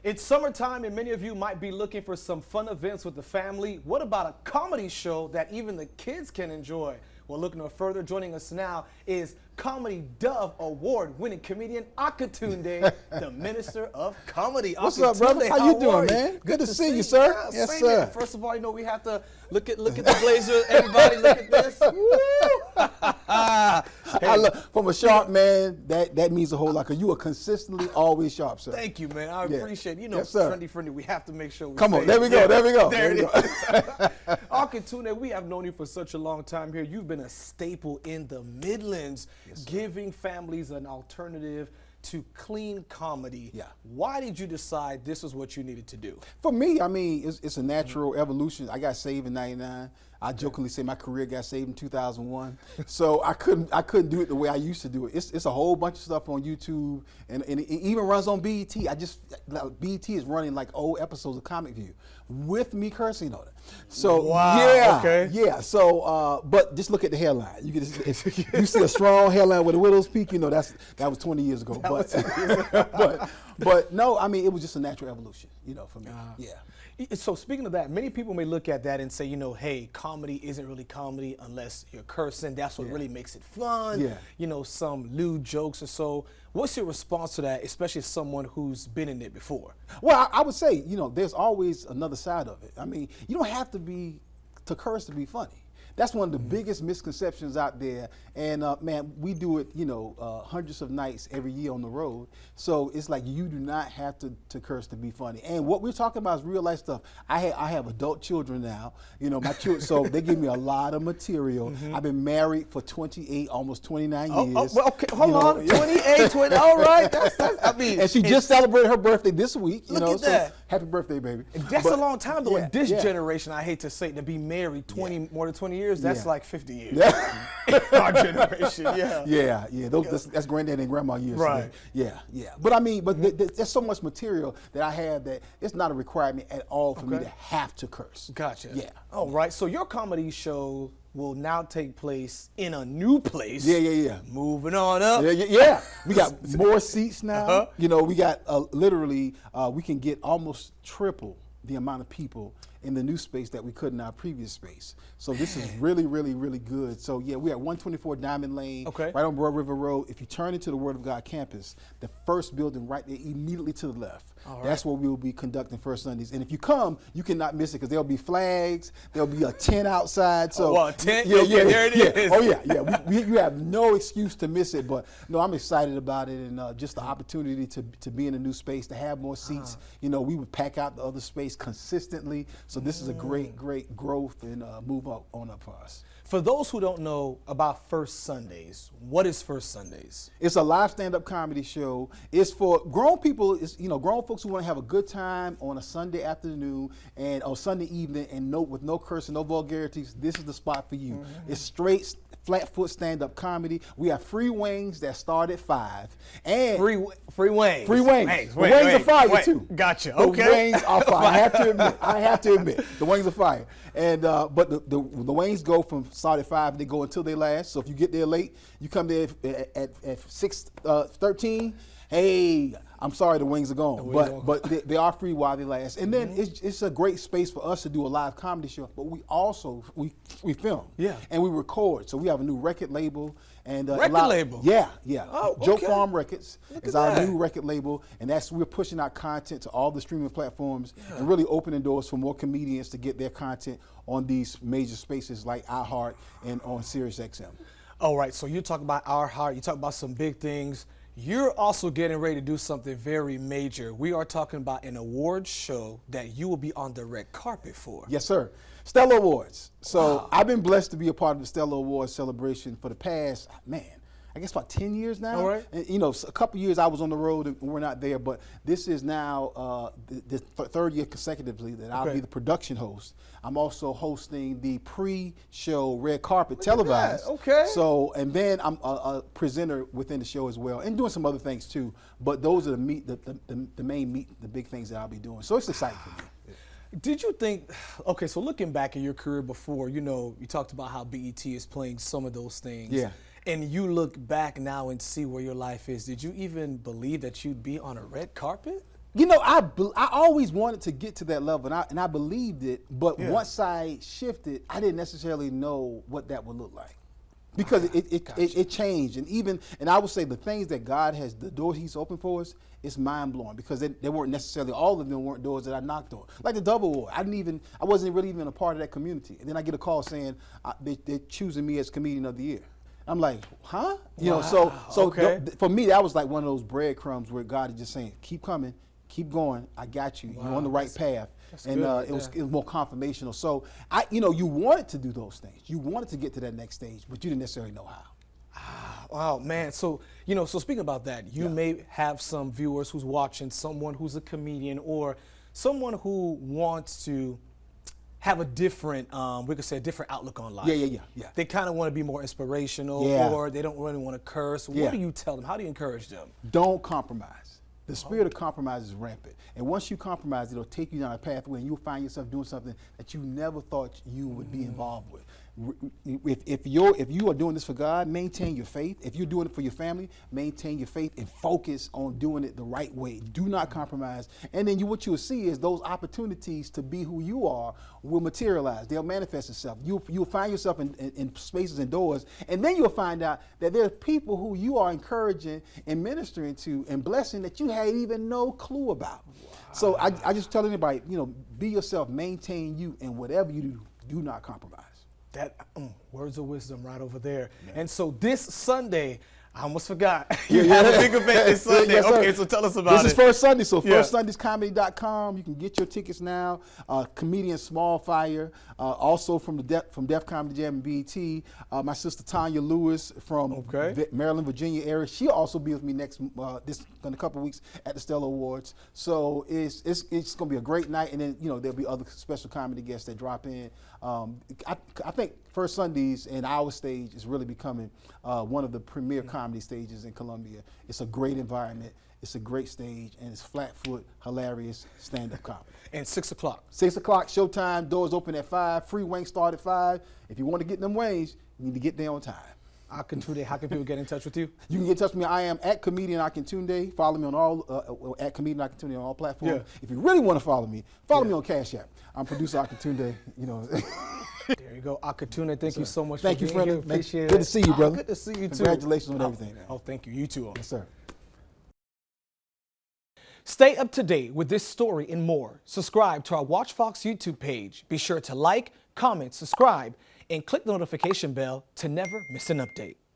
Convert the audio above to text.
It's summertime and many of you might be looking for some fun events with the family. What about a comedy show that even the kids can enjoy? Well, look no further. Joining us now is Comedy Dove Award-winning comedian Akintunde, the Minister of Comedy. What's up, brother? How you doing, man? Good to see you, sir. Yeah, yes, sir. Here. First of all, we have to look at the blazer. Everybody, look at this. Hey. From a sharp man, that means a whole lot, because you are consistently always sharp, sir. Thank you, man. I appreciate it. Yes, sir. Friendly, we have to make sure we Come on, there we go. There it is. Akintunde, we have known you for such a long time here. You've been a staple in the Midlands, giving families an alternative to clean comedy. Yeah. Why did you decide this was what you needed to do? For me, I mean, it's a natural evolution. I got saved in '99. I jokingly say my career got saved in 2001. So I couldn't do it the way I used to do it. It's a whole bunch of stuff on YouTube, and it even runs on BET. BET is running like old episodes of Comic View with me cursing on it. So wow, yeah, okay. Yeah. So but just look at the hairline. You you see a strong hairline with a widow's peak. You know that was 20 years ago. But no, I mean, it was just a natural evolution. For me. Yeah. So speaking of that, many people may look at that and say, hey, comedy isn't really comedy unless you're cursing. That's what really makes it fun. Yeah. Some lewd jokes or so. What's your response to that, especially as someone who's been in it before? Well, I would say, there's always another side of it. I mean, you don't have to curse to be funny. That's one of the biggest misconceptions out there. And man, we do it, hundreds of nights every year on the road. So it's like you do not have to curse to be funny. And what we're talking about is real life stuff. I have adult children now, my children, so they give me a lot of material. I've been married for 28, almost 29 years. Well, okay, hold on, 28, 20, all right. That's I mean. And she just celebrated her birthday this week. Look at that. Happy birthday, baby. That's a long time, though. In this generation, I hate to say it, to be married more than 20 years, that's like 50 years. Our generation, Yeah. That's granddad and grandma years. Right. Yeah. But I mean, there's so much material that I have that it's not a requirement at all for me to have to curse. Gotcha. Yeah. All right. So your comedy show will now take place in a new place. Yeah. Moving on up. Yeah. We got more seats now. We got literally, we can get almost triple the amount of people in the new space that we could in our previous space. So this is really, really, really good. So yeah, we at 124 Diamond Lane, right on Broad River Road. If you turn into the Word of God campus, the first building right there immediately to the left. That's where we will be conducting First Sundays. And if you come, you cannot miss it, because there'll be flags, there'll be a tent outside. So a tent? There it is. Oh yeah. You have no excuse to miss it. But no, I'm excited about it, and just the opportunity to be in a new space, to have more seats. We would pack out the other space consistently. So this is a great growth and move on up for us. For those who don't know about First Sundays, what is First Sundays? It's a live stand-up comedy show. It's for grown people. It's grown folks who want to have a good time on a Sunday afternoon and or Sunday evening, and with no cursing, no vulgarities. This is the spot for you. It's straight, flat-foot stand-up comedy. We have free wings that start at 5. And free wings. Free wings. The wings are fire too. Gotcha. The wings are fire. I have to admit, the wings are fire. And but the wings go from start at 5. They go until they last. So if you get there late, you come there at 6:13. Hey, I'm sorry, the wings are gone, but they are free while they last. And then it's a great space for us to do a live comedy show. But we also we film, and we record. So we have a new record label and label. Yeah. Oh, Joke Farm Records is our new record label, and we're pushing our content to all the streaming platforms and really opening doors for more comedians to get their content on these major spaces like iHeart and on SiriusXM. All right. So you talk about iHeart. You talk about some big things. You're also getting ready to do something very major. We are talking about an awards show that you will be on the red carpet for. Yes, sir. Stella Awards. So I've been blessed to be a part of the Stella Awards celebration for the past, I guess about 10 years now. All right. And, a couple years I was on the road and we're not there, but this is now the third year consecutively that I'll be the production host. I'm also hosting the pre-show red carpet televised. So, and then I'm a presenter within the show as well, and doing some other things too. But those are the big things that I'll be doing. So it's exciting for me. Did you think, so looking back at your career before, you talked about how BET is playing some of those things. Yeah. And you look back now and see where your life is. Did you even believe that you'd be on a red carpet? You know, I always wanted to get to that level, and I believed it. But once I shifted, I didn't necessarily know what that would look like, because it changed. And I would say the things that God has, the doors He's opened for us, it's mind blowing, because they weren't necessarily, all of them weren't doors that I knocked on. Like the Double Award, I wasn't really even a part of that community, and then I get a call saying they're choosing me as Comedian of the Year. I'm like, huh? You know, so for me, that was like one of those breadcrumbs where God is just saying, keep coming, keep going. I got you. You're on the right path. And it was more confirmational. So you wanted to do those things. You wanted to get to that next stage, but you didn't necessarily know how. Wow, man. So, so speaking about that, you may have some viewers who's watching, someone who's a comedian or someone who wants to have a different, we could say a different outlook on life. Yeah. They kind of want to be more inspirational, or they don't really want to curse. What do you tell them? How do you encourage them? Don't compromise. The spirit of compromise is rampant. And once you compromise, it'll take you down a pathway and you'll find yourself doing something that you never thought you would be involved with. If you are doing this for God, maintain your faith. If you're doing it for your family, maintain your faith and focus on doing it the right way. Do not compromise. And then what you'll see is those opportunities to be who you are will materialize. They'll manifest itself. You'll find yourself in spaces and doors, and then you'll find out that there are people who you are encouraging and ministering to and blessing that you had even no clue about. Wow. So I just tell anybody, be yourself, maintain you, and whatever you do, do not compromise. That words of wisdom right over there. Yeah. And so this Sunday, I almost forgot. You had a big event this Sunday. Yes, okay, so tell us about it. This is First Sunday, so firstsundayscomedy.com. You can get your tickets now. Comedian Small Fire, also from Def Comedy Jam and BET. My sister Tanya Lewis from Maryland, Virginia area. She'll also be with me next in a couple of weeks at the Stellar Awards. So it's going to be a great night, and then there'll be other special comedy guests that drop in. I think First Sundays and our stage is really becoming one of the premier comedy stages in Columbia. It's a great environment. It's a great stage, and it's flat-foot, hilarious stand-up comedy. And 6 o'clock. 6 o'clock, showtime. Doors open at 5. Free wings start at 5. If you want to get them wings, you need to get there on time. Akintunde, how can people get in touch with you? You can get in touch with me. I am at Comedian Akintunde. Follow me on all at Comedian Akintunde on all platforms. Yeah. If you really want to follow me on Cash App. I'm producer Akintunde. There you go, Akintunde. Thank you so much for being here. Appreciate it. Good to see you, brother. Good to see you too. Congratulations on everything, man. Oh, thank you. You too. Yes, sir. Stay up to date with this story and more. Subscribe to our Watch Fox YouTube page. Be sure to like, comment, subscribe, and click the notification bell to never miss an update.